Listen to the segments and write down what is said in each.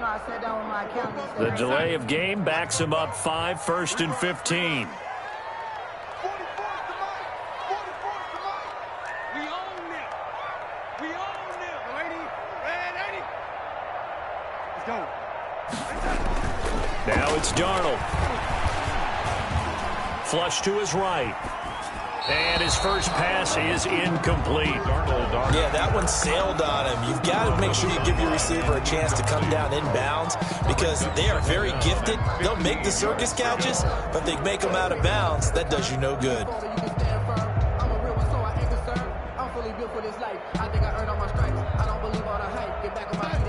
The delay of game backs him up 5, 1st and 15. Now it's Darnold. Flush to his right. And his first pass is incomplete. Yeah, that one sailed on him. You've got to make sure you give your receiver a chance to come down inbounds because they are very gifted. They'll make the circus catches, but they make them out of bounds. That does you no good.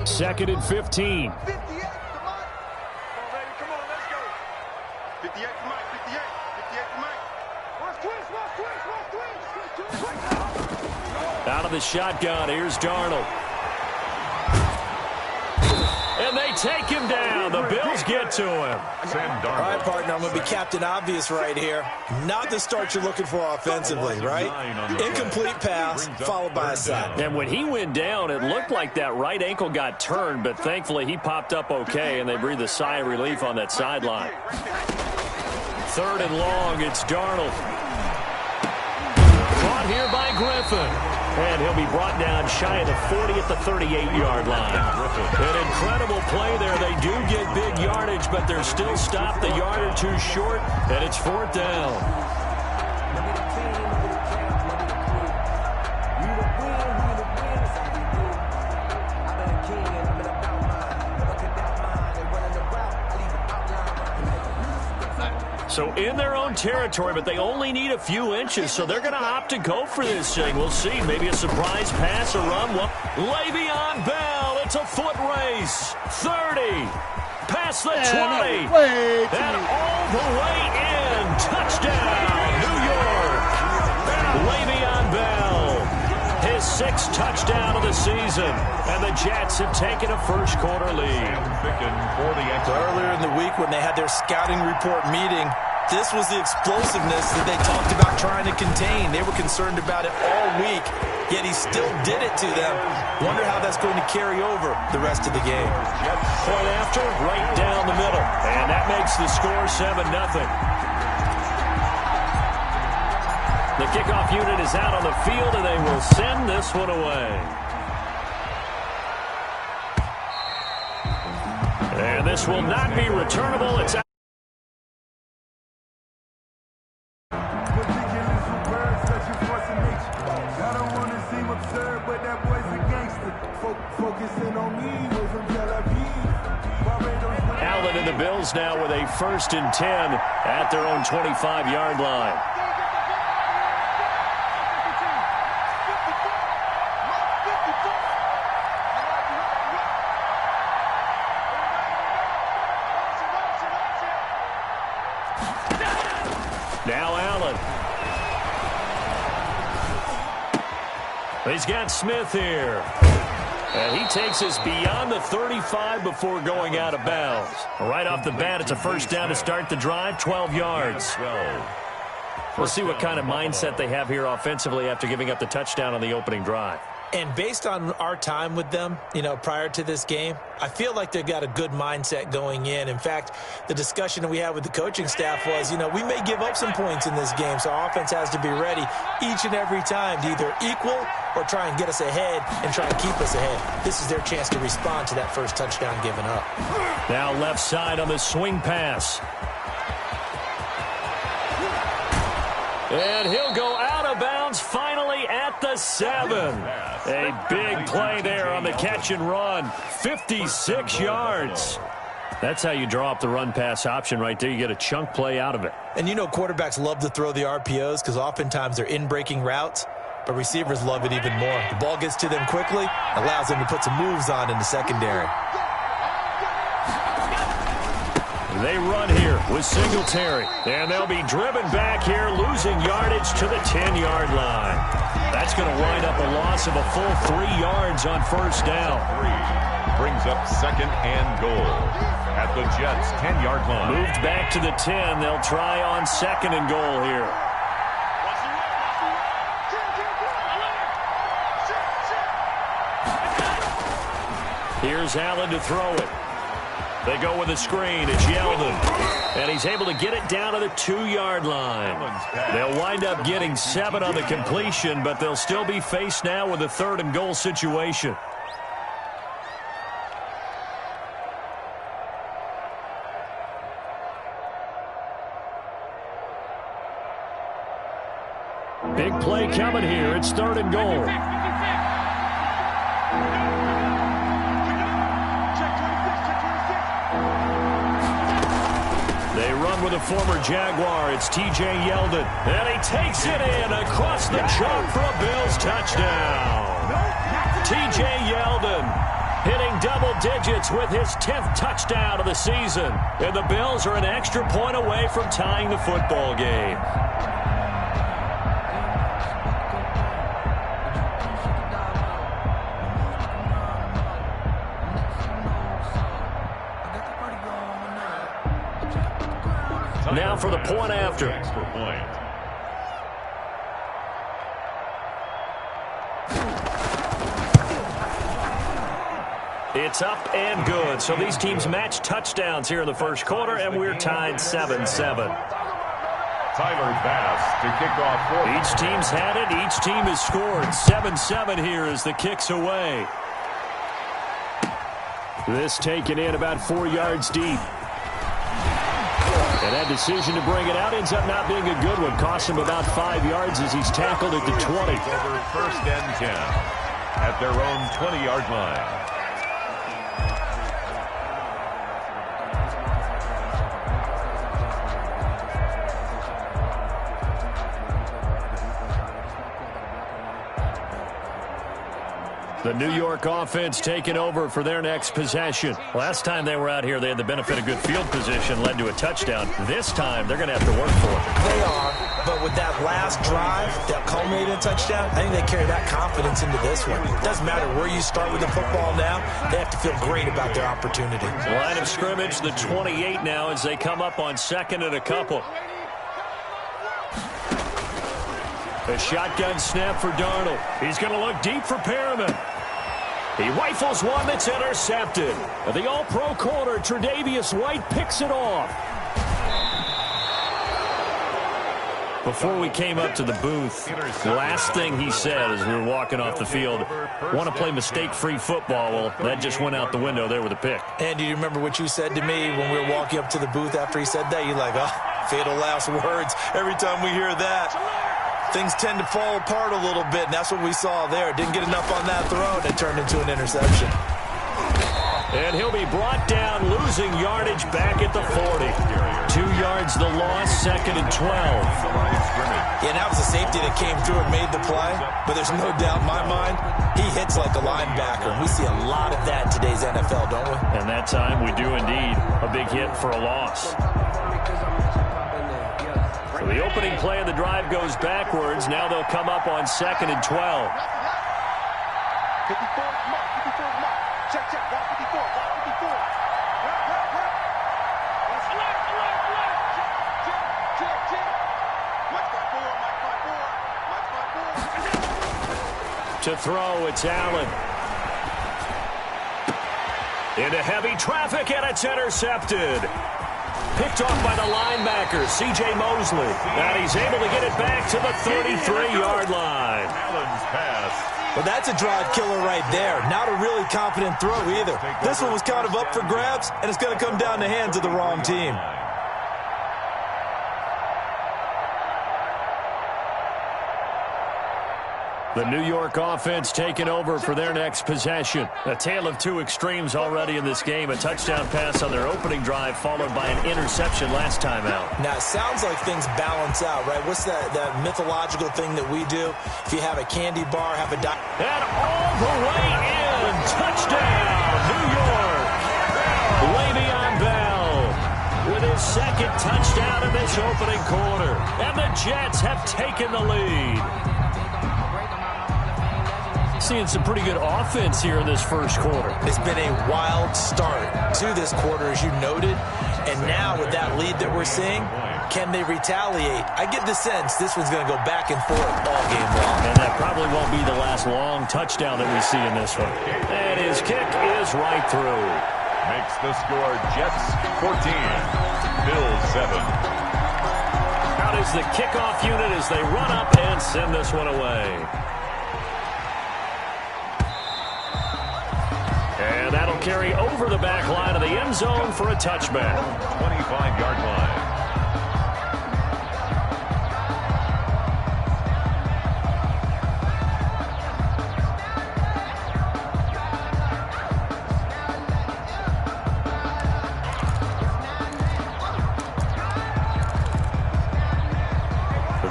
Second and 15. Out of the shotgun, here's Darnold. And they take him down. The Bills get to him. All right, partner, I'm going to be Captain Obvious right here. Not the start you're looking for offensively, right? Incomplete pass, followed by a sack. And when he went down, it looked like that right ankle got turned, but thankfully he popped up okay, and they breathed a sigh of relief on that sideline. 3rd and long, it's Darnold. Caught here by Griffin. And he'll be brought down shy of the 40 at the 38-yard line. An incredible play there. They do get big yardage, but they're still stopped a yard or two short, and it's 4th down. So in their own territory, but they only need a few inches, so they're going to opt to go for this thing. We'll see. Maybe a surprise pass, a run. Well, Le'Veon Bell, it's a foot race. 30, past the 20, and all the way in. Touchdown, New York. Le'Veon Bell, his 6th touchdown of the season, and the Jets have taken a first-quarter lead. Earlier in the week when they had their scouting report meeting, this was the explosiveness that they talked about trying to contain. They were concerned about it all week, yet he still did it to them. Wonder how that's going to carry over the rest of the game. Point after, right down the middle, and that makes the score 7-0. The kickoff unit is out on the field, and they will send this one away. And this will not be returnable. It's out. Allen and the Bills now with a 1st and 10 at their own 25-yard line. Now Allen. He's got Smith here. And he takes us beyond the 35 before going out of bounds. Right off the bat, it's a 1st down to start the drive, 12 yards. We'll see what kind of mindset they have here offensively after giving up the touchdown on the opening drive. And based on our time with them, prior to this game, I feel like they've got a good mindset going in. In fact, the discussion that we had with the coaching staff was, we may give up some points in this game, so our offense has to be ready each and every time to either equal or try and get us ahead and try and keep us ahead. This is their chance to respond to that first touchdown given up. Now left side on the swing pass. And he'll go out of bounds finally at the 7. A big play there on the catch and run. 56 yards. That's how you draw up the run-pass option right there. You get a chunk play out of it. And quarterbacks love to throw the RPOs because oftentimes they're in-breaking routes, but receivers love it even more. The ball gets to them quickly, allows them to put some moves on in the secondary. They run here with Singletary, and they'll be driven back here, losing yardage to the 10-yard line. That's going to wind up a loss of a full 3 yards on 1st down. Brings up 2nd and goal at the Jets' 10-yard line. Moved back to the 10. They'll try on 2nd and goal here. Here's Allen to throw it. They go with a screen. It's Yeldon. And he's able to get it down to the 2-yard line. They'll wind up getting 7 on the completion, but they'll still be faced now with a 3rd and goal situation. Big play coming here. It's 3rd and goal. They run with a former Jaguar. It's T.J. Yeldon. And he takes it in across the chalk for a Bills touchdown. T.J. Yeldon hitting double digits with his 10th touchdown of the season. And the Bills are an extra point away from tying the football game. Now for the point after. It's up and good. So these teams match touchdowns here in the first quarter, and we're tied 7-7. Tyler Bass to kick off. Each team's had it. Each team has scored. 7-7 here as the kick's away. This taken in about 4 yards deep. And that decision to bring it out ends up not being a good one. Costs him about 5 yards as he's tackled at the 20. Over 1st and 10 at their own 20-yard line. The New York offense taking over for their next possession. Last time they were out here, they had the benefit of good field position, led to a touchdown. This time, they're going to have to work for it. They are, but with that last drive that culminated in a touchdown, I think they carry that confidence into this one. It doesn't matter where you start with the football now. They have to feel great about their opportunity. Line of scrimmage, the 28 now as they come up on 2nd and a couple. A shotgun snap for Darnold. He's going to look deep for Perriman. He rifles one that's intercepted. The all-pro corner, Tre'Davious White, picks it off. Before we came up to the booth, the last thing he said as we were walking off the field, want to play mistake-free football. Well, that just went out the window there with a pick. And do you remember what you said to me when we were walking up to the booth after he said that? You're like, oh, fatal last words. Every time we hear that, things tend to fall apart a little bit, and that's what we saw there. Didn't get enough on that throw, and it turned into an interception. And he'll be brought down, losing yardage back at the 40. 2 yards the loss, 2nd and 12. Yeah, that was a safety that came through and made the play, but there's no doubt in my mind, he hits like a linebacker. We see a lot of that in today's NFL, don't we? And that time we do indeed. A big hit for a loss. So the opening play of the drive goes backwards. Now they'll come up on 2nd and 12. 54, mark, 54, mark. Check, check, walk 54, walk 54. Alert, alert, alert. Check, check, check. Mike 5-4, Mike 5-4, Mike 5-4. To throw, it's Allen. Into heavy traffic, and it's intercepted. Picked off by the linebacker, C.J. Mosley. And he's able to get it back to the 33-yard line. Allen's pass. Well, that's a drive killer right there. Not a really confident throw either. This one was kind of up for grabs, and it's going to come down the hands of the wrong team. The New York offense taking over for their next possession. A tale of two extremes already in this game. A touchdown pass on their opening drive followed by an interception last time out. Now, it sounds like things balance out, right? What's that mythological thing that we do? If you have a candy bar, have a... And all the way in. Touchdown, New York. Le'Veon Bell with his second touchdown in this opening quarter. And the Jets have taken the lead. Seeing some pretty good offense here in this first quarter. It's been a wild start to this quarter, as you noted. And now with that lead that we're seeing, can they retaliate? I get the sense this one's going to go back and forth all game long. And that probably won't be the last long touchdown that we see in this one. And his kick is right through. makes the score Jets 14, Bills 7. Out is the kickoff unit as they run up and send this one away. And that'll carry over the back line of the end zone for a touchback. 25-yard line.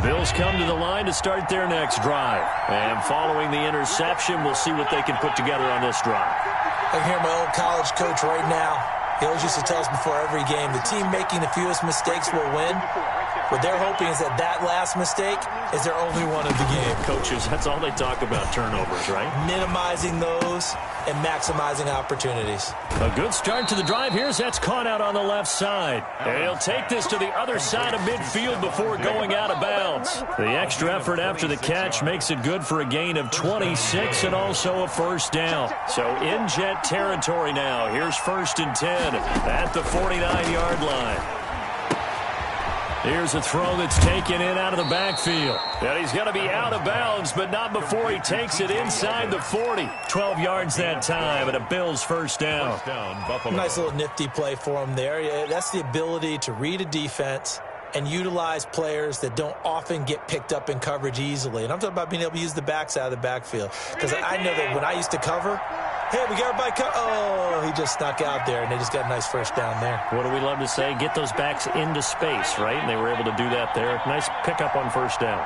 Bills come to the line to start their next drive. And following the interception, we'll see what they can put together on this drive. I hear my old college coach right now. He always used to tell us before every game, the team making the fewest mistakes will win. What they're hoping is that that last mistake is their only one of the game. Coaches, that's all they talk about, turnovers, right? Minimizing those and maximizing opportunities. A good start to the drive. Here's that's caught out on the left side. And he'll take this to the other side of midfield before going out of bounds. The extra effort after the catch makes it good for a gain of 26 and also a first down. So in Jet territory now. Here's 1st and 10 at the 49-yard line. Here's a throw that's taken in out of the backfield. And he's going to be out of bounds, but not before he takes it inside the 40. 12 yards that time, and a Bills first down. Nice little nifty play for him there. Yeah, that's the ability to read a defense and utilize players that don't often get picked up in coverage easily. And I'm talking about being able to use the backside of the backfield. Because I know that when I used to cover, hey, we got everybody oh, he just snuck out there, and they just got a nice first down there. What do we love to say? Get those backs into space, right? And they were able to do that there. Nice pickup on first down.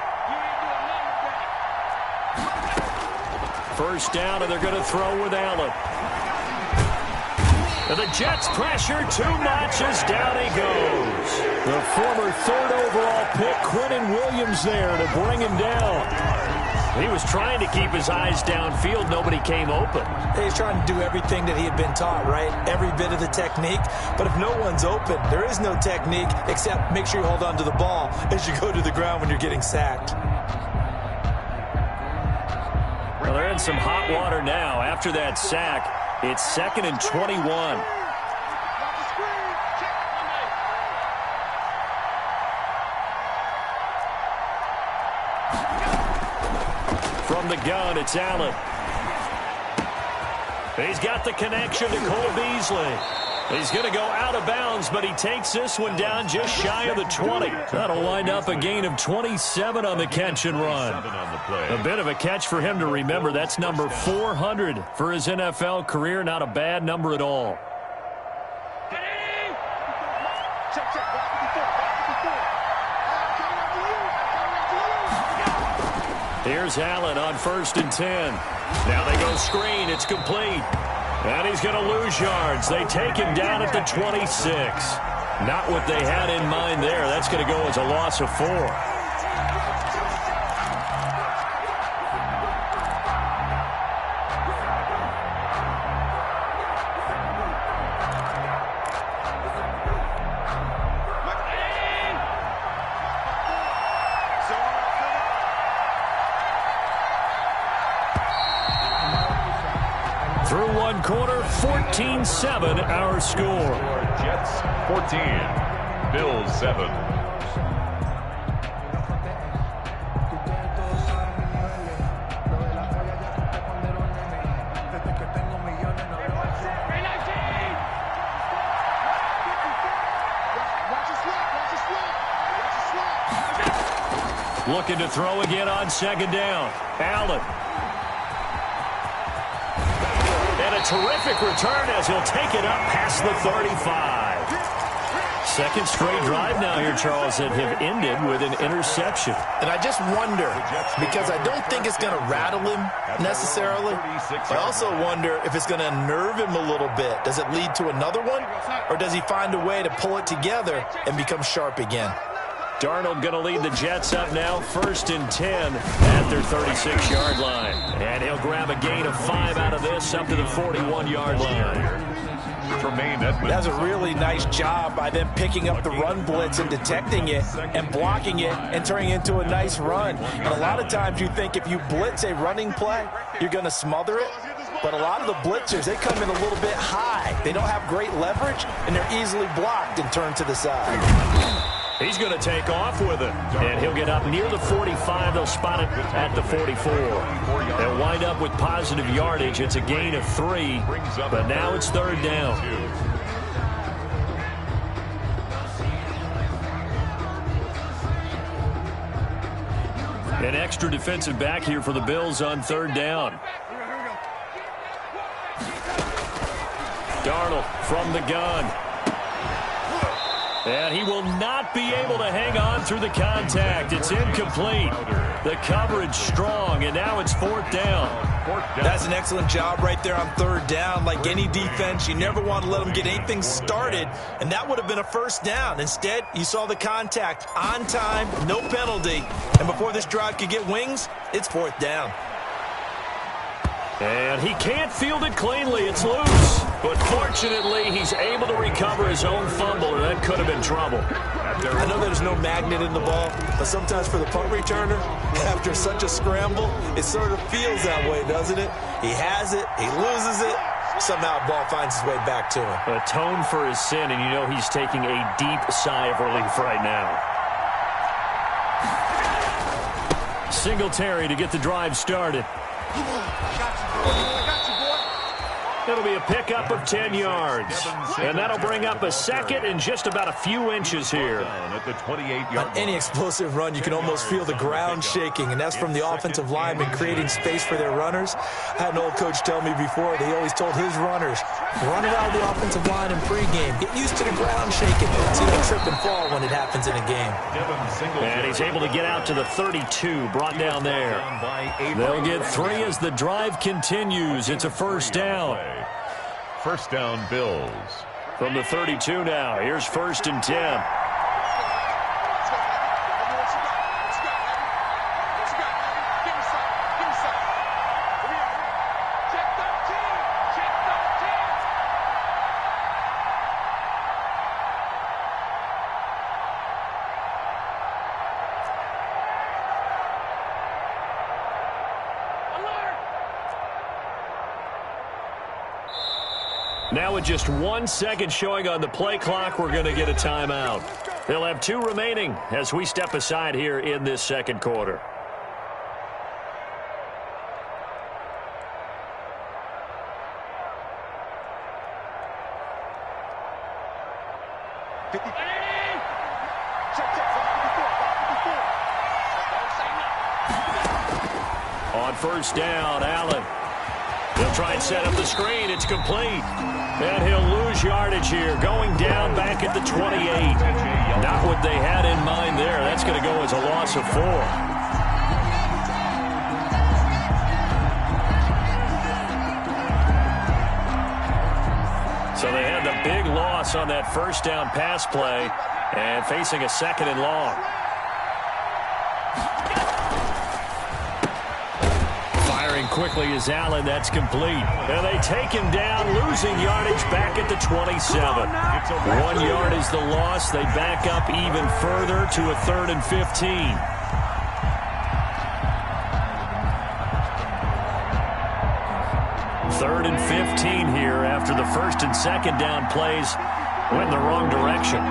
First down, and they're going to throw with Allen. And the Jets pressure too much as down he goes. The former 3rd overall pick, Quentin Williams, there to bring him down. He was trying to keep his eyes downfield. Nobody came open. He's trying to do everything that he had been taught, right? Every bit of the technique. But if no one's open, there is no technique except make sure you hold on to the ball as you go to the ground when you're getting sacked. Well, they're in some hot water now. After that sack, it's 2nd and 21. From the gun, it's Allen. He's got the connection to Cole Beasley. He's going to go out of bounds, but he takes this one down just shy of the 20. That'll wind up a gain of 27 on the catch and run. A bit of a catch for him to remember. That's number 400 for his NFL career. Not a bad number at all. Here's Allen on 1st and 10. Now they go screen. It's complete. And he's going to lose yards. They take him down at the 26. Not what they had in mind there. That's going to go as a loss of 4. Through one quarter, 14-7 our score. Jets 14, Bills 7. Looking to throw again on 2nd down. Allen. And a terrific return as he'll take it up past the 35. Second straight drive now here, Charles, that have ended with an interception. And I just wonder, because I don't think it's going to rattle him necessarily. I also wonder if it's going to unnerve him a little bit. Does it lead to another one? Or does he find a way to pull it together and become sharp again? Darnold going to lead the Jets up now, 1st and 10 at their 36-yard line. And he'll grab a gain of 5 out of this up to the 41-yard line. That's a really nice job by them picking up the run blitz and detecting it and blocking it and turning it into a nice run. And a lot of times you think if you blitz a running play, you're going to smother it. but a lot of the blitzers, they come in a little bit high. They don't have great leverage, and they're easily blocked and turned to the side. He's going to take off with it, and he'll get up near the 45. They'll spot it at the 44. They'll wind up with positive yardage. It's a gain of 3, but now it's 3rd down. An extra defensive back here for the Bills on 3rd down. Darnold from the gun. And he will not be able to hang on through the contact. It's incomplete. The coverage strong, and now it's 4th down. That's an excellent job right there on 3rd down. Like any defense, you never want to let them get anything started, and that would have been a 1st down. Instead, you saw the contact on time, no penalty, and before this drive could get wings, it's 4th down. And he can't field it cleanly. It's loose. But fortunately, he's able to recover his own fumble, or that could have been trouble. I know there's no magnet in the ball, but sometimes for the punt returner, after such a scramble, it sort of feels that way, doesn't it? He has it, he loses it, somehow the ball finds its way back to him. Atone for his sin, and you know he's taking a deep sigh of relief right now. Singletary to get the drive started. It'll be a pickup of 10 yards. And that'll bring up a 2nd and just about a few inches here. On any explosive run, you can almost feel the ground shaking, and that's from the offensive linemen creating space for their runners. I had an old coach tell me before, they always told his runners, run around the offensive line in pregame. Get used to the ground shaking so you don't trip and fall when it happens in a game. And he's able to get out to the 32, brought down there. They'll get 3 as the drive continues. It's a 1st down. 1st down, Bills. From the 32 now, here's 1st and 10. Now with just 1 second showing on the play clock, we're going to get a timeout. They'll have 2 remaining as we step aside here in this 2nd quarter. On 1st down, Allen. He'll try and set up the screen. It's complete. And he'll lose yardage here, going down back at the 28. Not what they had in mind there. That's going to go as a loss of 4. So they had the big loss on that 1st down pass play and facing a 2nd and long. Quickly as Allen, that's complete. And they take him down, losing yardage back at the 27. 1 yard is the loss. They back up even further to a 3rd and 15. Third and 15 here after the 1st and 2nd down plays went in the wrong direction.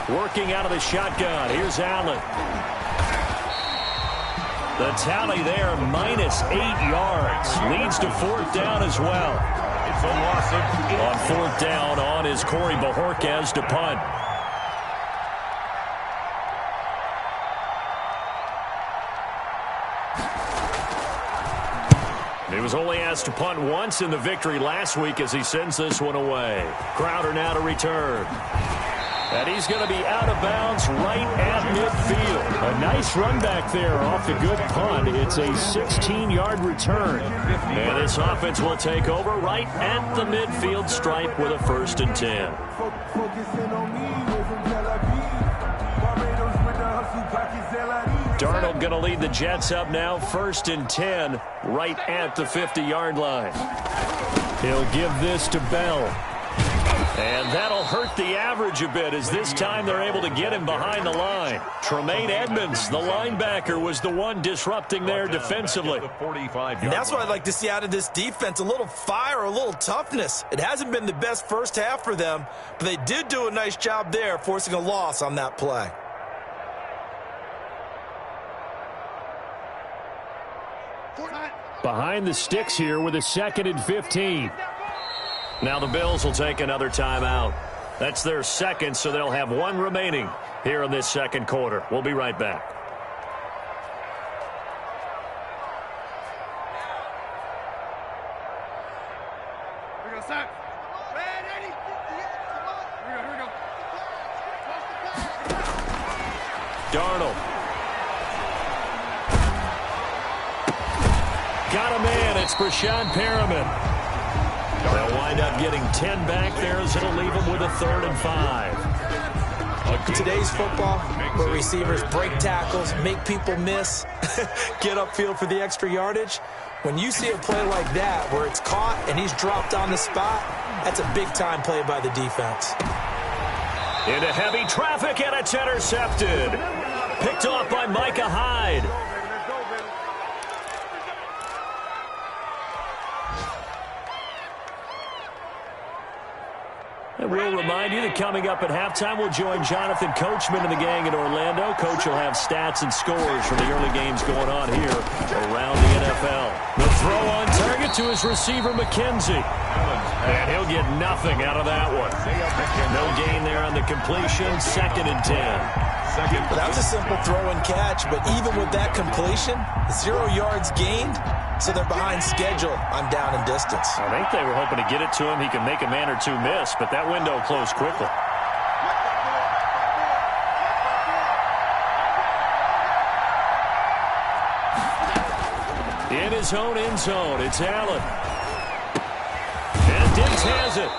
Working out of the shotgun. Here's Allen. The tally there, minus 8 yards. Leads to 4th down as well. It's a loss of 8. On 4th down on is Corey Bajorquez to punt. He was only asked to punt once in the victory last week as he sends this one away. Crowder now to return. And he's going to be out of bounds right at midfield. A nice run back there off the good punt. It's a 16-yard return. And this offense will take over right at the midfield stripe with a 1st and 10. Darnold going to lead the Jets up now, 1st and 10, right at the 50-yard line. He'll give this to Bell. And that'll hurt the average a bit as this time they're able to get him behind the line. Tremaine Edmonds, the linebacker, was the one disrupting there defensively. And that's what I'd like to see out of this defense, a little fire, a little toughness. It hasn't been the best first half for them, but they did do a nice job there, forcing a loss on that play. Behind the sticks here with a 2nd and 15. Now the Bills will take another timeout. That's their second, so they'll have one remaining here in this second quarter. We'll be right back. Here we go, sir. Ready? Here we go. Darnold. Got a man. It's Brashad Perriman. They'll wind up getting 10 back there as it'll leave them with a 3rd and 5. In today's football, where receivers break tackles, make people miss, get upfield for the extra yardage, when you see a play like that where it's caught and he's dropped on the spot, that's a big-time play by the defense. Into heavy traffic, and it's intercepted. Picked off by Micah Hyde. And we'll remind you that coming up at halftime, we'll join Jonathan Coachman and the gang in Orlando. Coach will have stats and scores from the early games going on here around the NFL. The throw on target to his receiver, McKenzie. And he'll get nothing out of that one. No gain there on the completion. 2nd and 10. Well, that was a simple throw and catch, but even with that completion, 0 yards gained, so they're behind schedule on down and distance. I think they were hoping to get it to him. He can make a man or two miss, but that window closed quickly. In his own end zone, it's Allen. And Diggs has it.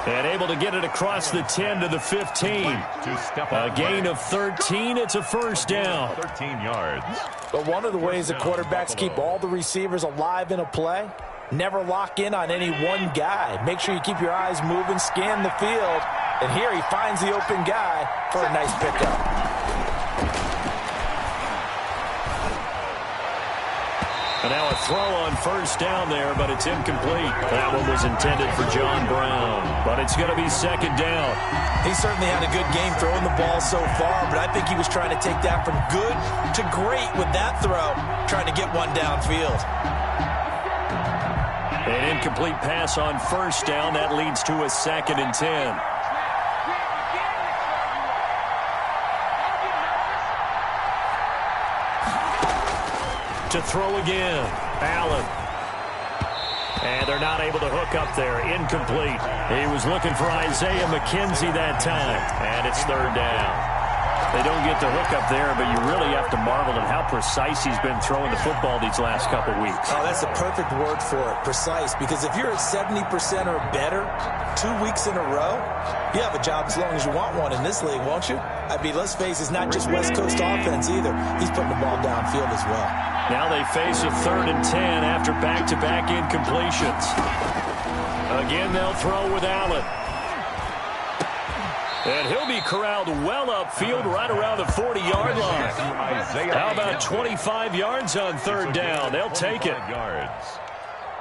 And able to get it across the 10 to the 15. A gain of 13. It's a 1st down. 13 yards. But one of the ways the quarterbacks keep all the receivers alive in a play, never lock in on any one guy. Make sure you keep your eyes moving, scan the field. And here he finds the open guy for a nice pickup. And now a throw on 1st down there, but it's incomplete. That one was intended for John Brown, but it's going to be 2nd down. He certainly had a good game throwing the ball so far, but I think he was trying to take that from good to great with that throw, trying to get one downfield. An incomplete pass on 1st down. That leads to a 2nd and 10. To throw again. Allen. And they're not able to hook up there. Incomplete. He was looking for Isaiah McKenzie that time. And it's 3rd down. They don't get the hook up there, but you really have to marvel at how precise he's been throwing the football these last couple weeks. Oh, that's the perfect word for it, precise. Because if you're at 70% or better 2 weeks in a row, you have a job as long as you want one in this league, won't you? I mean, let's face it, it's not just West Coast offense either. He's putting the ball downfield as well. Now they face a 3rd and 10 after back-to-back incompletions. Again, they'll throw with Allen. And he'll be corralled well upfield right around the 40-yard line. How about 25 yards on 3rd down? They'll take it.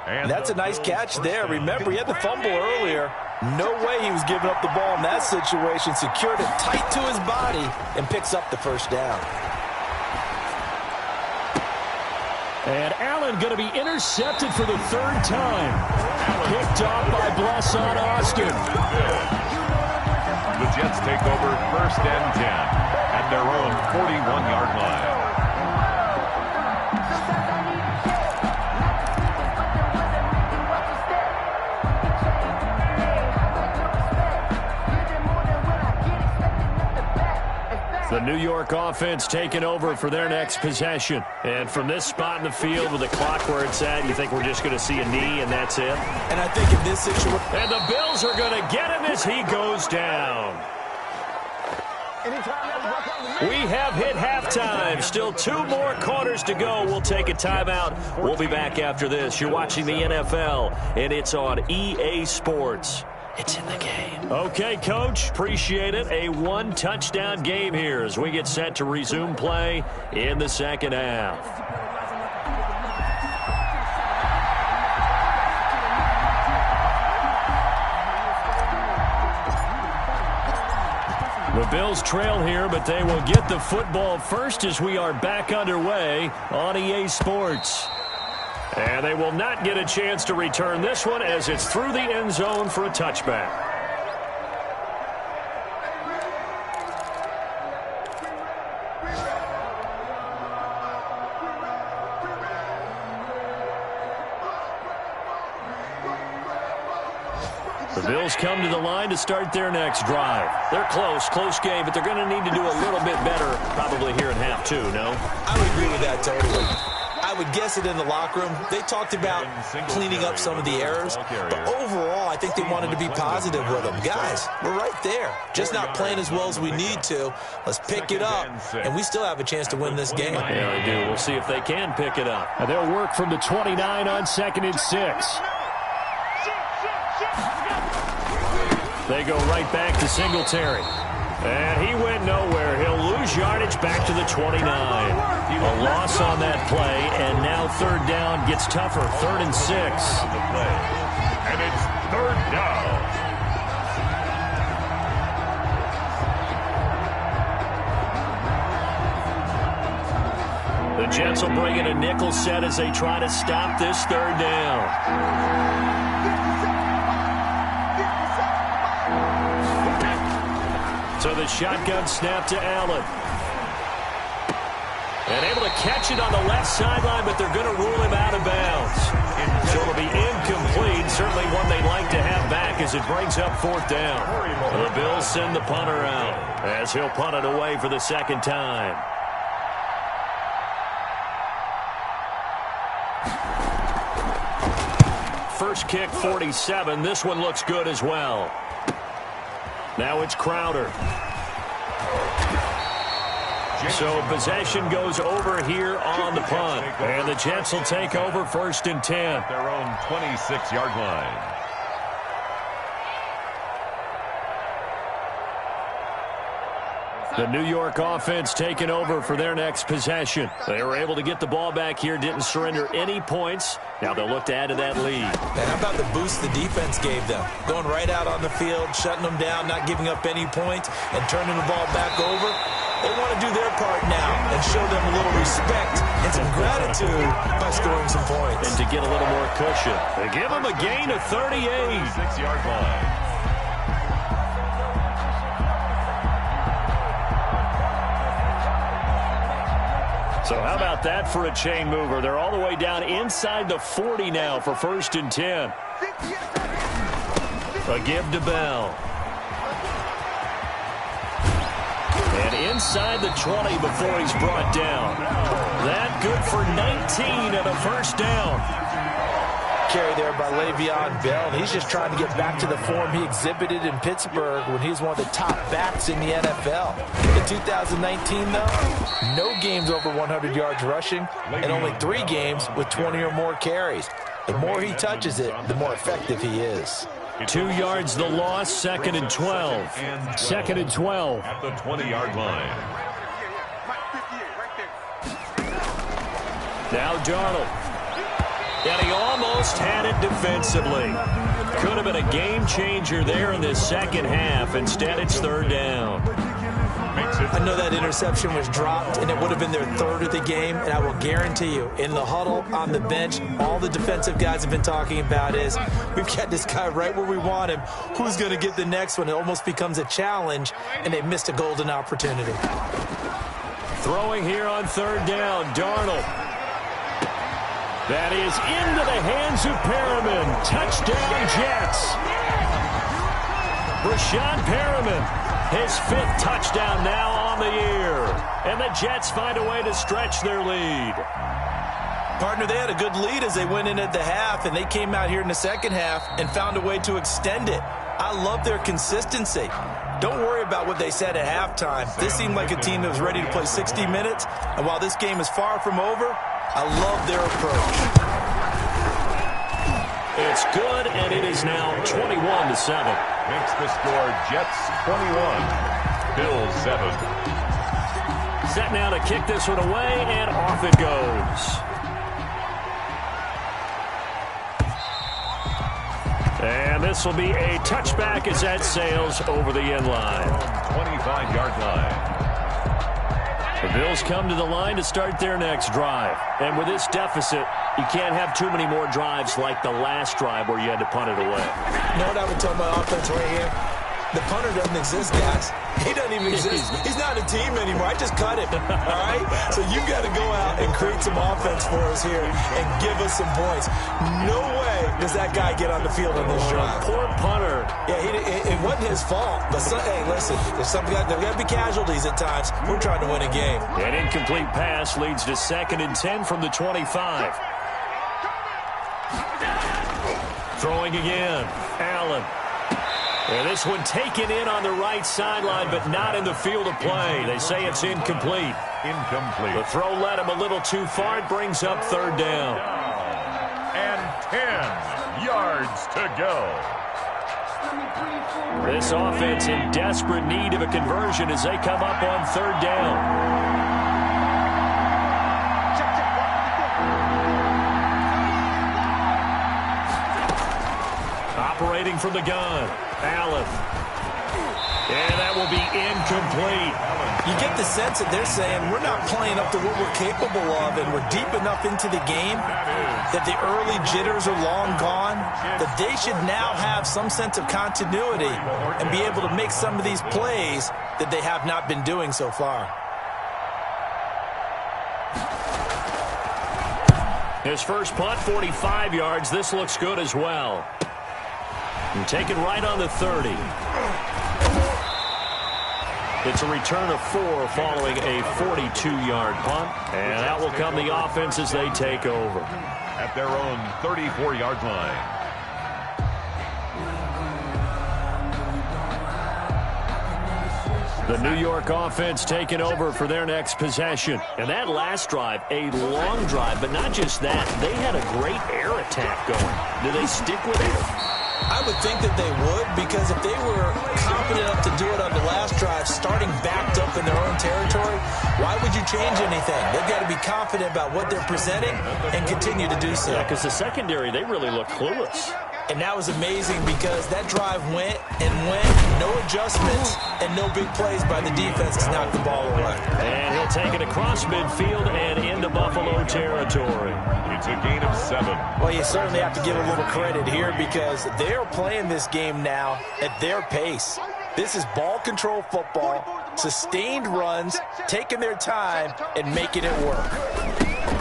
And that's a nice catch there. Remember, he had the fumble earlier. No way he was giving up the ball in that situation. Secured it tight to his body and picks up the 1st down. And Allen going to be intercepted for the 3rd time. Picked off by Blesson Austin. The Jets take over 1st and 10 at their own 41-yard line. The New York offense taking over for their next possession. And from this spot in the field with the clock where it's at, you think we're just going to see a knee and that's it? And I think in this situation... And the Bills are going to get him as he goes down. We have hit halftime. Still 2 more quarters to go. We'll take a timeout. We'll be back after this. You're watching the NFL, and it's on EA Sports. It's in the game. Okay, Coach. Appreciate it. A 1-touchdown game here as we get set to resume play in the second half. The Bills trail here, but they will get the football first as we are back underway on EA Sports. And they will not get a chance to return this one as it's through the end zone for a touchback. The Bills come to the line to start their next drive. They're close game, but they're going to need to do a little bit better probably here in half 2, no? I would agree with that totally. I would guess it in the locker room. They talked about cleaning up some of the errors, but overall, I think they wanted to be positive with them. Guys, we're right there. Just not playing as well as we need to. Let's pick it up, and we still have a chance to win this game. Yeah, they do. We'll see if they can pick it up. And they'll work from the 29 on 2nd and 6. They go right back to Singletary. And he went nowhere. He'll lose yardage back to the 29. A loss on that play, and now 3rd down gets tougher. 3rd and 6. And it's 3rd down. The Jets will bring in a nickel set as they try to stop this 3rd down. So the shotgun snap to Allen. And able to catch it on the left sideline, but they're going to rule him out of bounds. So it'll be incomplete. Certainly one they'd like to have back as it brings up 4th down. The Bills send the punter out as he'll punt it away for the 2nd time. First kick, 47. This one looks good as well. Now it's Crowder. So possession goes over here on the punt. And the Jets will take over 1st and 10. Their own 26-yard line. The New York offense taking over for their next possession. They were able to get the ball back here, didn't surrender any points. Now they'll look to add to that lead. And how about the boost the defense gave them? Going right out on the field, shutting them down, not giving up any points, and turning the ball back over. They want to do their part now and show them a little respect and some gratitude by scoring some points. And to get a little more cushion. They give them a gain of 38. 6-yard line. So how about that for a chain mover? They're all the way down inside the 40 now for 1st and 10. A give to Bell. And inside the 20 before he's brought down. That good for 19 and a 1st down. Carry there by Le'Veon Bell. He's just trying to get back to the form he exhibited in Pittsburgh when he was one of the top backs in the NFL. In 2019, though, no games over 100 yards rushing and only 3 games with 20 or more carries. The more he touches it, the more effective he is. 2 yards the loss, 2nd and 12. 2nd and 12. At the 20-yard line. Now Darnold. And he almost had it defensively. Could have been a game changer there in this second half. Instead, it's 3rd down. I know that interception was dropped, and it would have been their 3rd of the game. And I will guarantee you, in the huddle, on the bench, all the defensive guys have been talking about is, we've got this guy right where we want him. Who's going to get the next one? It almost becomes a challenge, and they missed a golden opportunity. Throwing here on 3rd down, Darnold. That is into the hands of Perriman. Touchdown, Jets. Brashad Perriman, his 5th touchdown now on the year. And the Jets find a way to stretch their lead. Partner, they had a good lead as they went in at the half, and they came out here in the second half and found a way to extend it. I love their consistency. Don't worry about what they said at halftime. This seemed like a team that was ready to play 60 minutes. And while this game is far from over, I love their approach. It's good, and it is now 21-7. Makes the score Jets 21, Bills 7. Set now to kick this one away, and off it goes. And this will be a touchback as that sails over the end line. 25-yard line. The Bills come to the line to start their next drive. And with this deficit, you can't have too many more drives like the last drive where you had to punt it away. You know what I would tell my offense right here? The punter doesn't exist, guys. He doesn't even exist. He's not a team anymore. I just cut him, all right? So you got to go out and create some offense for us here and give us some points. No way does that guy get on the field on this drive. Poor punter. Yeah, it wasn't his fault. But, hey, listen, there's got to be casualties at times. We're trying to win a game. An incomplete pass leads to 2nd and 10 from the 25. Throwing again. Allen. And this one taken in on the right sideline, but not in the field of play. They say it's incomplete. Incomplete. The throw led him a little too far. It brings up 3rd down. And 10 yards to go. This offense in desperate need of a conversion as they come up on 3rd down. Operating from the gun, Allen. And that will be incomplete. You get the sense that they're saying we're not playing up to what we're capable of, and we're deep enough into the game that the early jitters are long gone, that they should now have some sense of continuity and be able to make some of these plays that they have not been doing so far. His first punt, 45 yards. This looks good as well. And taken right on the 30. It's a return of 4 following a 42-yard punt. And that will come the offense as they take over. At their own 34-yard line. The New York offense taking over for their next possession. And that last drive, a long drive, but not just that. They had a great air attack going. Do they stick with it? I would think that they would, because if they were confident enough to do it on the last drive, starting backed up in their own territory, why would you change anything? They've got to be confident about what they're presenting and continue to do so. Yeah, because the secondary, they really look clueless. And that was amazing because that drive went and went, no adjustments, and no big plays by the defense to knock the ball away. And he'll take it across midfield and into Buffalo territory. It's a gain of 7. Well, you certainly have to give a little credit here because they're playing this game now at their pace. This is ball control football, sustained runs, taking their time, and making it work.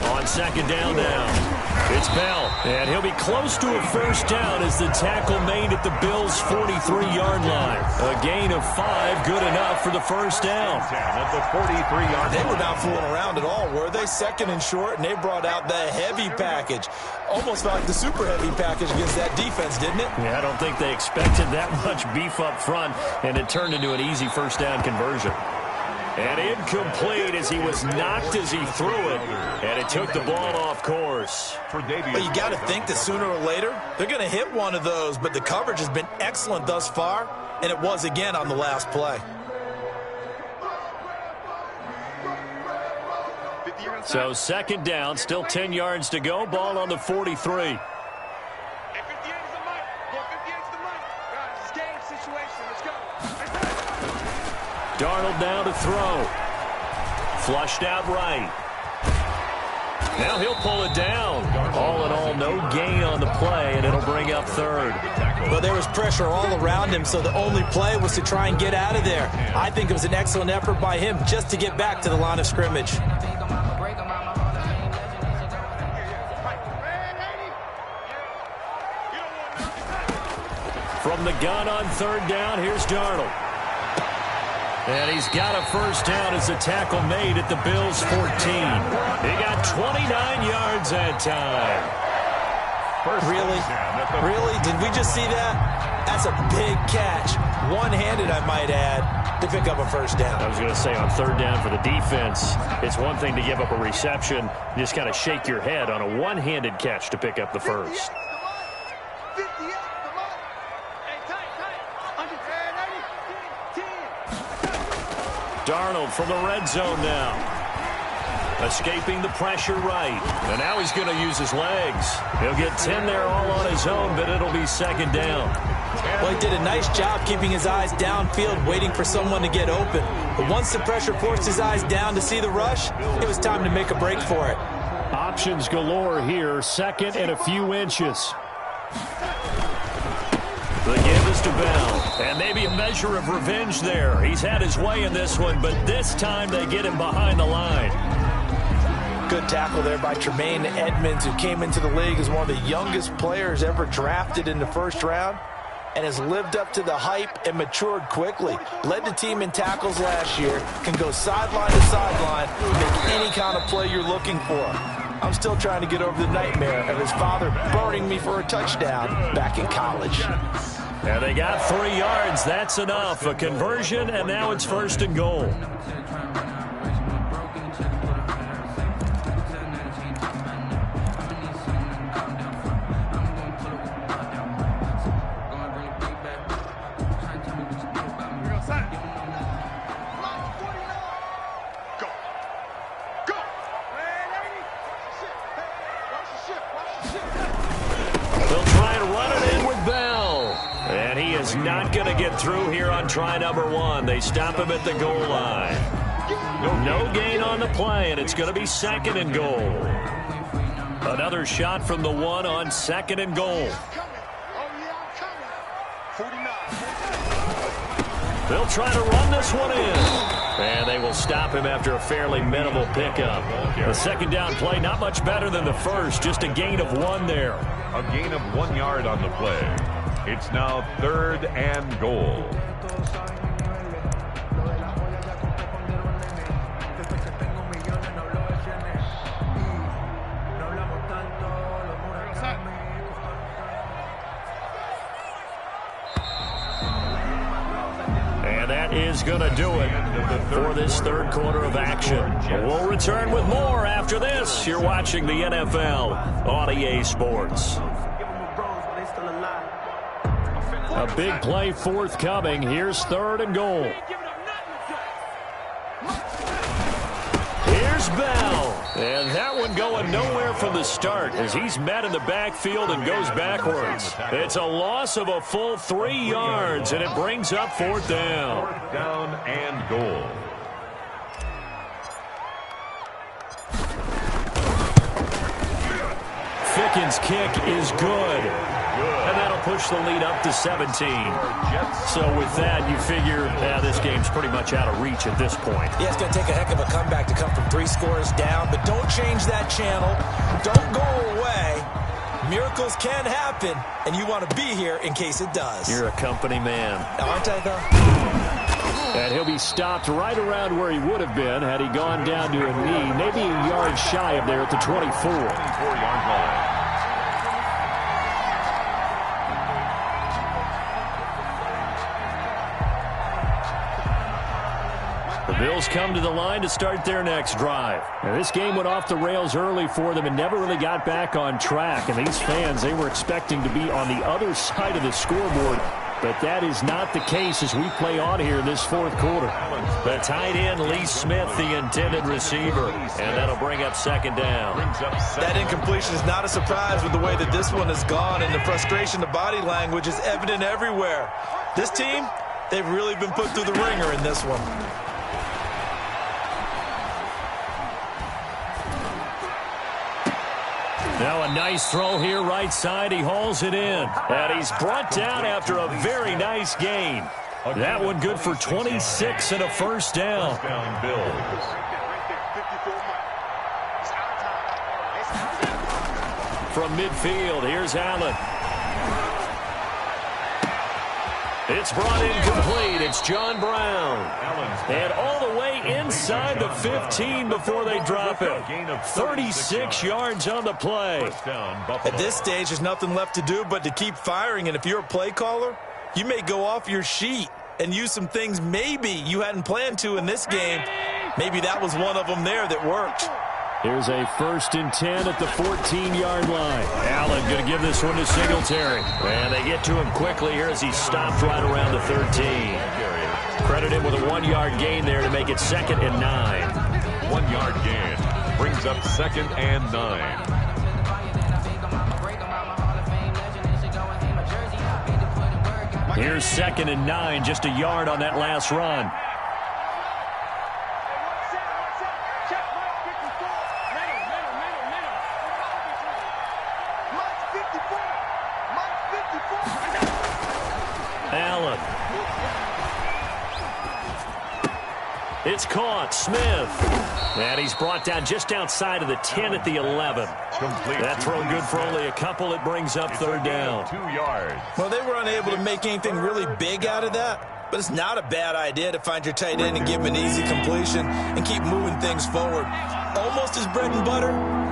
On 2nd down now. It's Bell, and he'll be close to a first down as the tackle made at the Bills' 43-yard line. A gain of 5, good enough for the first down. At the 43-yard line. They were not fooling around at all, were they? 2nd and short, and they brought out the heavy package. Almost felt like the super heavy package against that defense, didn't it? Yeah, I don't think they expected that much beef up front, and it turned into an easy first down conversion. And incomplete as he was knocked as he threw it. And it took the ball off course. But you got to think that sooner or later, they're going to hit one of those. But the coverage has been excellent thus far, and it was again on the last play. So 2nd down, still 10 yards to go. Ball on the 43. Darnold now to throw. Flushed out right. Now he'll pull it down. All in all, no gain on the play, and it'll bring up 3rd. Well, there was pressure all around him, so the only play was to try and get out of there. I think it was an excellent effort by him just to get back to the line of scrimmage. From the gun on 3rd down, here's Darnold. And he's got a first down as the tackle made at the Bills' 14. He got 29 yards that time. Really? Really? Did we just see that? That's a big catch. One-handed, I might add, to pick up a first down. I was going to say, on third down for the defense, it's one thing to give up a reception. You just kind of shake your head on a one-handed catch to pick up the first. Darnold from the red zone now. Escaping the pressure right. And now he's going to use his legs. He'll get 10 there all on his own, but it'll be second down. Well, he did a nice job keeping his eyes downfield, waiting for someone to get open. But once the pressure forced his eyes down to see the rush, it was time to make a break for it. Options galore here. Second and a few inches. The give is to Bell. And maybe a measure of revenge there. He's had his way in this one, but this time they get him behind the line. Good tackle there by Tremaine Edmonds, who came into the league as one of the youngest players ever drafted in the first round and has lived up to the hype and matured quickly. Led the team in tackles last year, can go sideline to sideline, make any kind of play you're looking for. I'm still trying to get over the nightmare of his father burning me for a touchdown back in college. And they got 3 yards. That's enough. A conversion, and now it's first and goal. Not going to get through here on try number 1. They stop him at the goal line. No gain on the play, and it's going to be second and goal. Another shot from the 1 on second and goal. They'll try to run this one in. And they will stop him after a fairly minimal pickup. The second down play, not much better than the first. Just a gain of 1 there. A gain of 1 yard on the play. It's now third and goal. And that is going to do it for this third quarter of action. We'll return with more after this. You're watching the NFL on EA Sports. A big play forthcoming. Here's third and goal. Here's Bell. And that one going nowhere from the start as he's met in the backfield and goes backwards. It's a loss of a full 3 yards, and it brings up fourth down. Fourth down and goal. Ficken's kick is good. And that'll push the lead up to 17. So with that, you figure this game's pretty much out of reach at this point. Yeah, it's going to take a heck of a comeback to come from 3 scores down, but don't change that channel. Don't go away. Miracles can happen, and you want to be here in case it does. You're a company man. Aren't I, though? And he'll be stopped right around where he would have been had he gone down to a knee, maybe a yard shy of there at the 24. 24-yard line. The Bills come to the line to start their next drive. Now, this game went off the rails early for them and never really got back on track. And these fans, they were expecting to be on the other side of the scoreboard. But that is not the case as we play on here in this fourth quarter. The tight end, Lee Smith, the intended receiver. And that'll bring up second down. That incompletion is not a surprise with the way that this one has gone, and the frustration, the body language is evident everywhere. This team, they've really been put through the ringer in this one. Now a nice throw here right side. He hauls it in. And he's brought down after a very nice gain. That one good for 26 and a first down. From midfield, here's Allen. It's brought in complete. It's John Brown. And all the way inside the 15 before they drop it. 36 yards on the play. At this stage, there's nothing left to do but to keep firing. And if you're a play caller, You may go off your sheet and use some things maybe you hadn't planned to in this game. Maybe that was one of them there that worked. Here's a 1st and 10 at the 14-yard line. Allen going to give this one to Singletary. And they get to him quickly here as he stopped right around the 13. Credit him with a 1-yard gain there to make it 2nd and 9. 1-yard gain brings up 2nd and 9. Here's 2nd and 9, just a yard on that last run. Allen. It's caught. Smith. And he's brought down just outside of the 10 at the 11. Complete. That throw good for only a couple. It brings up 3rd down. 2 yards. Well, they were unable to make anything really big out of that, but it's not a bad idea to find your tight end and give him an easy completion and keep moving things forward. Almost as bread and butter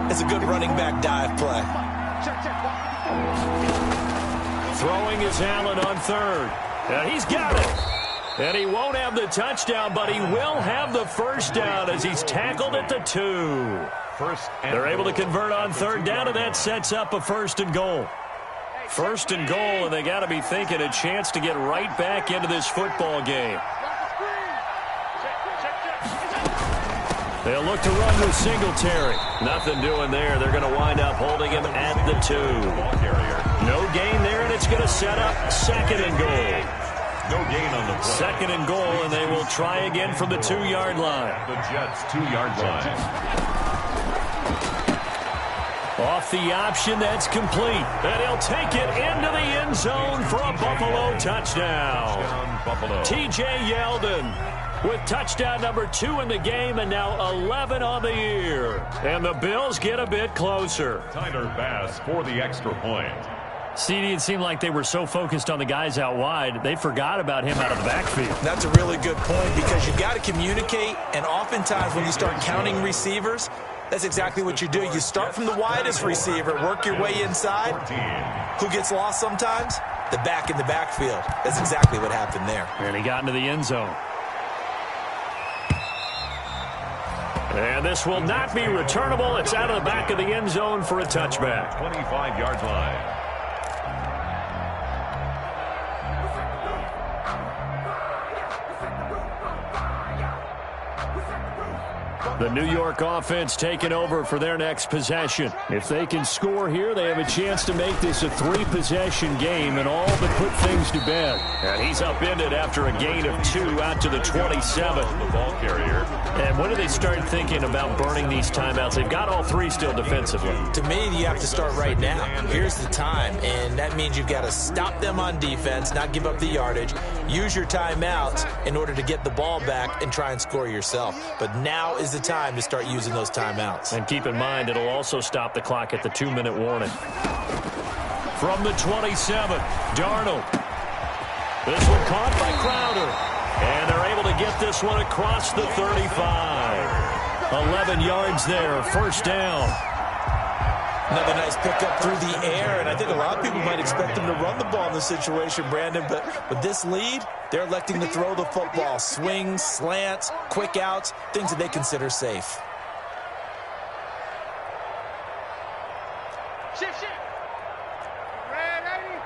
as a good running back dive play. Throwing is Allen on 3rd. And he's got it. And he won't have the touchdown, but he will have the 1st down as he's tackled at the 2. They're able to convert on 3rd down, and that sets up a 1st and goal. 1st and goal, and they got to be thinking a chance to get right back into this football game. They'll look to run with Singletary. Nothing doing there. They're going to wind up holding him at the 2. No gain there, and it's going to set up 2nd and goal. No gain on the play. 2nd and goal, and they will try again from the 2-yard line. The Jets' 2-yard line. Off the option, that's complete. And he'll take it into the end zone for a Buffalo touchdown. Buffalo. T.J. Yeldon with touchdown number 2 in the game, and now 11 on the year. And the Bills get a bit closer. Tyler Bass for the extra point. CD, it seemed like they were so focused on the guys out wide, they forgot about him out of the backfield. That's a really good point because you've got to communicate, and oftentimes when you start counting receivers, that's exactly what you do. You start from the widest receiver, work your way inside. Who gets lost sometimes? The back in the backfield. That's exactly what happened there. And he got into the end zone. And this will not be returnable. It's out of the back of the end zone for a touchback. 25-yard line. The New York offense taking over for their next possession. If they can score here, they have a chance to make this a 3-possession game and all but put things to bed. And he's upended after a gain of 2 out to the 27. The ball carrier. And when do they start thinking about burning these timeouts? They've got all 3 still defensively. To me, you have to start right now. Here's the time, and that means you've got to stop them on defense, not give up the yardage, use your timeouts in order to get the ball back and try and score yourself. But now is the time to start using those timeouts. And keep in mind, it'll also stop the clock at the 2-minute warning. From the 27, Darnold. This one caught by Crowder. And they're able to get this one across the 35. 11 yards there, 1st down. Another nice pickup through the air, and I think a lot of people might expect them to run the ball in this situation, Brandon, but with this lead, they're electing to throw the football. Swings, slants, quick outs, things that they consider safe. Shift. Red 80.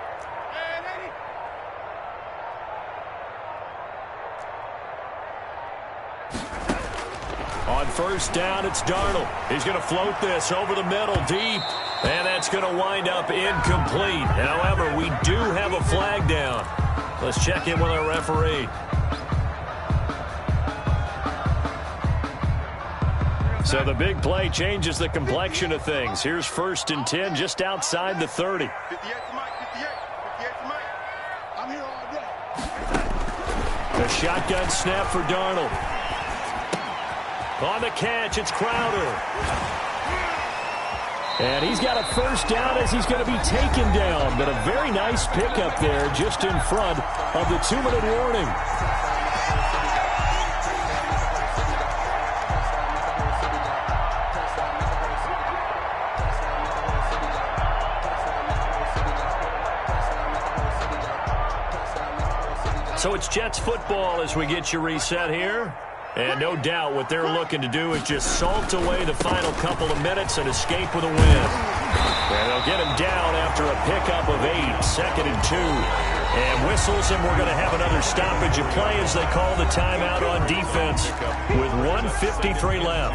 On 1st down, it's Darnold. He's going to float this over the middle deep, and that's going to wind up incomplete. However, we do have a flag down. Let's check in with our referee. So the big play changes the complexion of things. Here's 1st and 10 just outside the 30. 58 to Mike. 58 to Mike. I'm here all day. The shotgun snap for Darnold. On the catch, it's Crowder. And he's got a 1st down as he's going to be taken down. But a very nice pickup there just in front of the 2-minute warning. So it's Jets football as we get you reset here. And no doubt what they're looking to do is just salt away the final couple of minutes and escape with a win. And they'll get him down after a pickup of 8, 2nd and 2. And whistles, and we're going to have another stoppage of play as they call the timeout on defense with 1:53 left.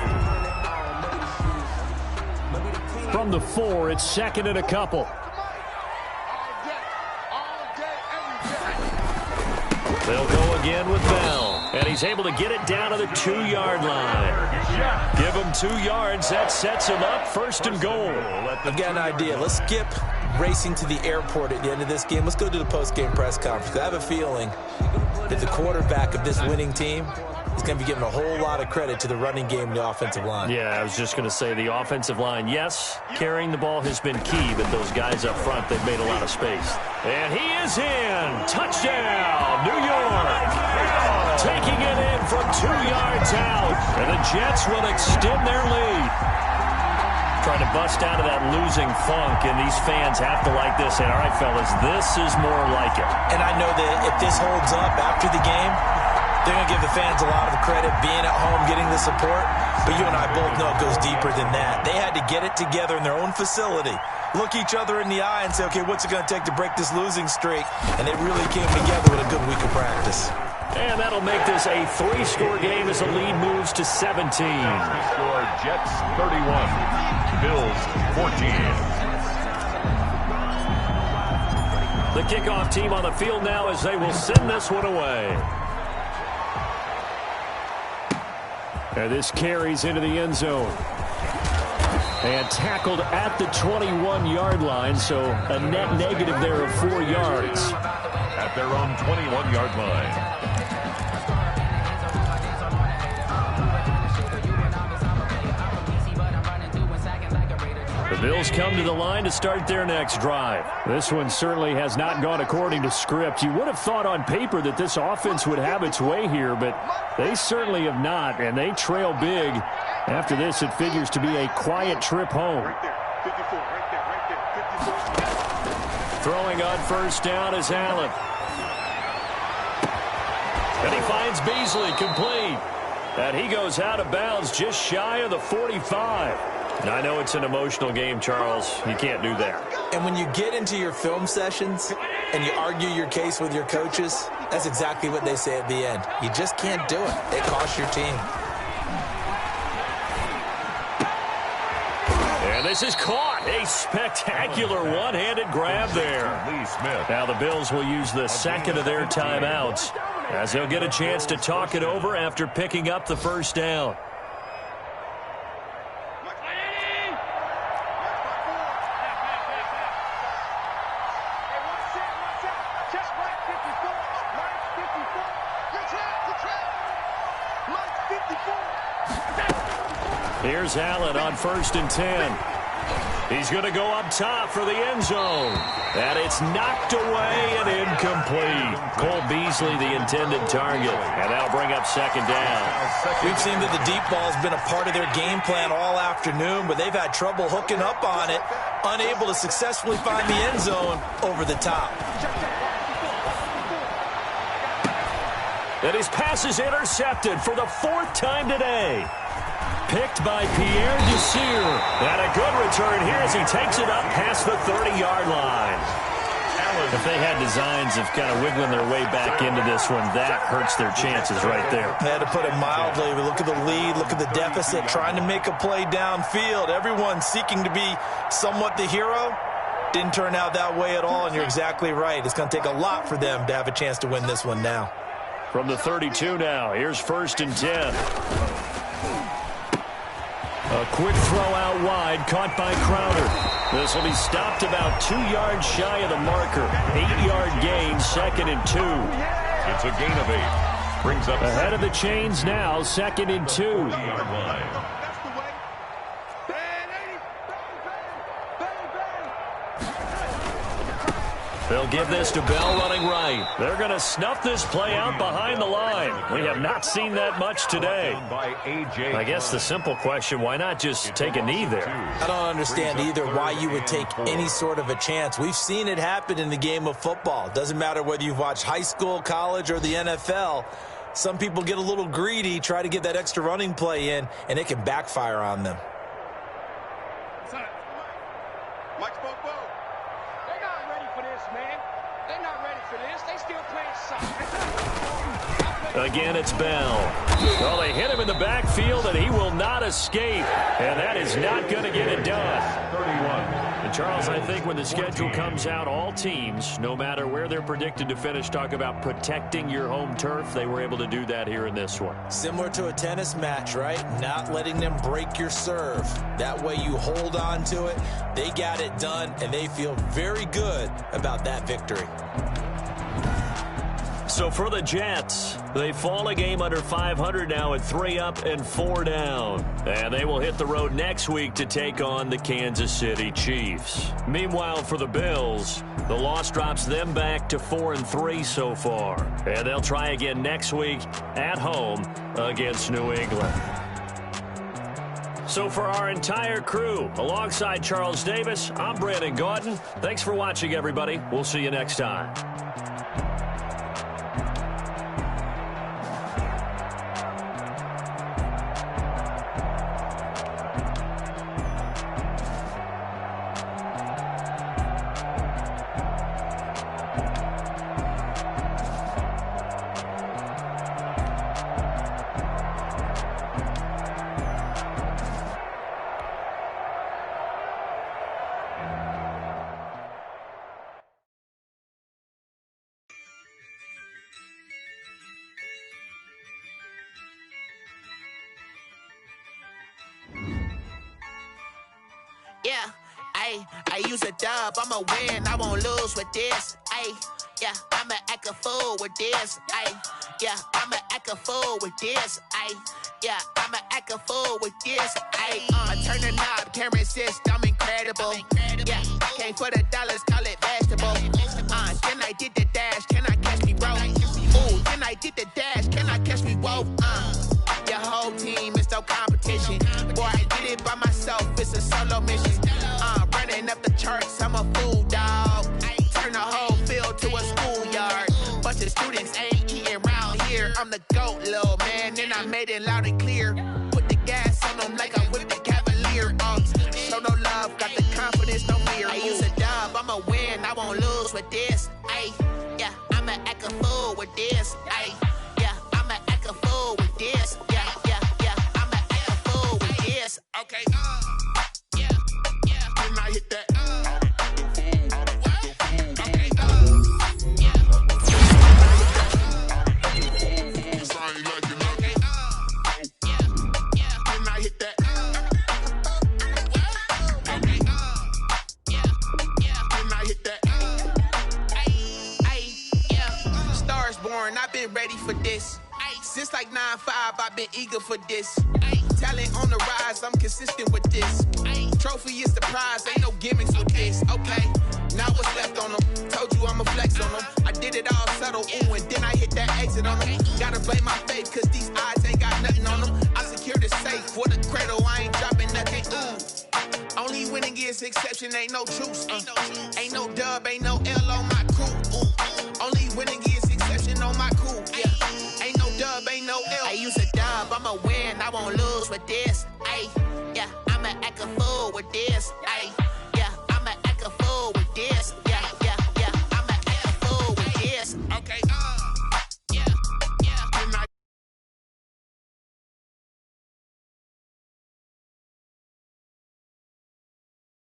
From the 4, it's 2nd and a couple. They'll go again with Bell. And he's able to get it down to the 2-yard line. Give him 2 yards. That sets him up 1st and goal. I've got an idea. Let's skip racing to the airport at the end of this game. Let's go to the post-game press conference. I have a feeling that the quarterback of this winning team is going to be giving a whole lot of credit to the running game and the offensive line. Yeah, I was just going to say the offensive line, yes, carrying the ball has been key, but those guys up front, they've made a lot of space. And he is in. Touchdown, New York. Taking it in from 2 yards out. And the Jets will extend their lead. Trying to bust out of that losing funk, and these fans have to like this. And, all right, fellas, this is more like it. And I know that if this holds up after the game, they're going to give the fans a lot of credit, being at home, getting the support. But you and I both know it goes deeper than that. They had to get it together in their own facility, look each other in the eye and say, okay, what's it going to take to break this losing streak? And they really came together with a good week of practice. And that'll make this a 3-score game as the lead moves to 17. Score Jets 31, Bills 14. The kickoff team on the field now as they will send this one away. And this carries into the end zone. And tackled at the 21-yard line, so a net negative there of 4 yards. At their own 21-yard line. The Bills come to the line to start their next drive. This one certainly has not gone according to script. You would have thought on paper that this offense would have its way here, but they certainly have not, and they trail big. After this, it figures to be a quiet trip home. Throwing on first down is Allen. And he finds Beasley complete. And he goes out of bounds just shy of the 45. Now, I know it's an emotional game, Charles. You can't do that. And when you get into your film sessions and you argue your case with your coaches, that's exactly what they say at the end. You just can't do it. It costs your team. And this is caught. A spectacular one-handed grab there. Lee Smith. Now the Bills will use the second of their timeouts as they'll get a chance to talk it over after picking up the first down. Here's Allen on 1st and 10. He's going to go up top for the end zone. And it's knocked away and incomplete. Cole Beasley, the intended target. And that'll bring up 2nd down. We've seen that the deep ball has been a part of their game plan all afternoon, but they've had trouble hooking up on it, unable to successfully find the end zone over the top. And his pass is intercepted for the 4th time today. Picked by Pierre Desir. And a good return here as he takes it up past the 30-yard line. If they had designs of kind of wiggling their way back into this one, that hurts their chances right there. They had to put it mildly. We look at the lead, look at the deficit, trying to make a play downfield. Everyone seeking to be somewhat the hero. Didn't turn out that way at all, and you're exactly right. It's going to take a lot for them to have a chance to win this one now. From the 32 now, here's 1st and 10. A quick throw out wide, caught by Crowder. This will be stopped about 2 yards shy of the marker. 8-yard gain, 2nd and 2. It's a gain of 8. Brings up ahead of the chains now, 2nd and 2. 2-yard line. They'll give this to Bell running right. They're going to snuff this play out behind the line. We have not seen that much today. I guess the simple question, why not just take a knee there? I don't understand either why you would take any sort of a chance. We've seen it happen in the game of football. Doesn't matter whether you've watched high school, college, or the NFL. Some people get a little greedy, try to get that extra running play in, and it can backfire on them. Mike spoke both. They're not ready for this, man. They're not ready for this. They still playing soccer. Again, it's Bell. Well, they hit him in the backfield, and he will not escape. And that is not going to get it done. 31. And Charles, I think when the schedule comes out, all teams, no matter where they're predicted to finish, talk about protecting your home turf. They were able to do that here in this one. Similar to a tennis match, right? Not letting them break your serve. That way you hold on to it. They got it done, and they feel very good about that victory. So for the Jets, they fall a game under 500 now at 3 up and 4 down. And they will hit the road next week to take on the Kansas City Chiefs. Meanwhile, for the Bills, the loss drops them back to 4-3 so far. And they'll try again next week at home against New England. So for our entire crew, alongside Charles Davis, I'm Brandon Gaudin. Thanks for watching, everybody. We'll see you next time. Yeah, I use a dub, I'ma win, I won't lose with this. Yeah, I'ma act a fool with this. Yeah, I'ma act a fool with this. Yeah, I'ma act a fool with this. Turn the knob, camera assist, I'm incredible. Yeah, came for the dollars, call it vegetable. Then I did the dash, can I catch me, bro? Ooh, then I did the dash, can I catch me, whoa? Your whole team is no competition. Boy, I did it by myself, it's a solo mission. Running up the charts, I'm a fool, dog. Turn the whole field to a schoolyard. Bunch of students ain't eating round here. I'm the GOAT, little man, and I made it loud and clear. Put the gas on them like I whipped the Cavalier. Show no love, got the confidence, no fear. I use a dub, I'ma win, I won't lose with this. Yeah, I'ma act a fool with this. Yeah, I'ma act a fool with this. Yeah, I'ma act a fool with this. Okay, yeah, when I hit that. I've been ready for this. Since like 9-5, I've been eager for this. Talent on the rise, I'm consistent with this. Trophy is the prize, ain't no gimmicks with this. Okay, now what's left on them? Told you I'ma flex on them. I did it all subtle, ooh, and then I hit that exit on them. Gotta blame my faith, cause these odds ain't got nothing on them. I secure the safe for the cradle, I ain't dropping nothing, ooh. Only winning is exception, ain't no truce. Ain't no dub, ain't no L on